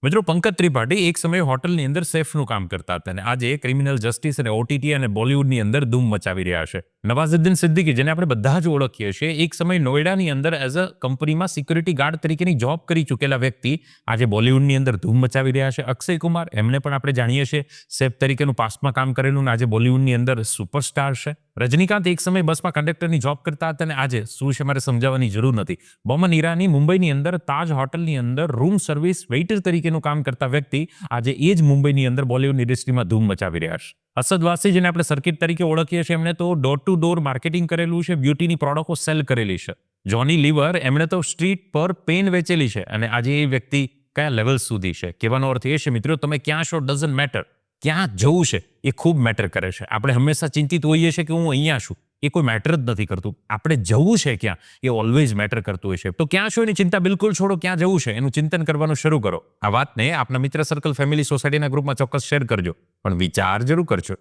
મિત્રો પંકજ ત્રિપાઠી એક સમયે હોટલની અંદર સેફનું કામ કરતા હતા અને આજે ક્રિમિનલ જસ્ટિસ અને ઓટીટી અને બોલિવૂડની અંદર ધૂમ મચાવી રહ્યા છે. નવાઝુદ્દીન સિદ્દીકી, જેને આપણે બધા જ ઓળખીએ છીએ, એક સમય નોઈડાની અંદર એઝ અ કંપનીમાં સિક્યુરિટી ગાર્ડ તરીકેની જોબ કરી ચૂકેલા વ્યક્તિ આજે બોલિવૂડની અંદર ધૂમ મચાવી રહ્યા છે. અક્ષય કુમાર, એમને પણ આપણે જાણીએ છીએ સેફ તરીકેનું પાસ્ટમાં કામ કરેલું ને આજે બોલિવૂડની અંદર સુપરસ્ટાર છે. રજનીકાંત એક સમય બસમાં કંડક્ટરની જોબ કરતા હતા અને આજે શું છે મારે સમજાવવાની જરૂર નથી. બોમન ઈરાની મુંબઈની અંદર તાજ હોટલની અંદર રૂમ સર્વિસ વેઇટર તરીકેનું કામ કરતા વ્યક્તિ આજે એ જ મુંબઈની અંદર બોલિવૂડ ઇન્ડસ્ટ્રીમાં ધૂમ મચાવી રહ્યા છે. અસદ વાસી, જેને આપણે સર્કિટ તરીકે ઓળખીએ છીએ, એમણે તો ડોર ટુ ડોર માર્કેટિંગ કરેલું છે, બ્યુટીની પ્રોડક્ટો સેલ કરેલી છે. જોની લીવર, એમણે તો સ્ટ્રીટ પર પેન વેચેલી છે અને આજે એ વ્યક્તિ કયા લેવલ સુધી છે. કહેવાનો અર્થ એ છે મિત્રો, તમે ક્યાં છો ડઝન્ટ મેટર, ક્યાં જવું છે એ ખૂબ મેટર કરે છે. આપણે હંમેશા ચિંતિત હોઈએ છીએ કે હું અહીંયા છું, એ કોઈ મેટર જ નથી કરતું. આપણે જવું છે ક્યાં, એ ઓલવેઝ મેટર કરતું હોય છે. તો ક્યાં છો એની ચિંતા બિલકુલ છોડો, ક્યાં જવું છે એનું ચિંતન કરવાનું શરૂ કરો. આ વાતને આપના મિત્ર સર્કલ, ફેમિલી, સોસાયટીના ગ્રુપમાં ચોક્કસ શેર કરજો, પણ વિચાર જરૂર કરજો.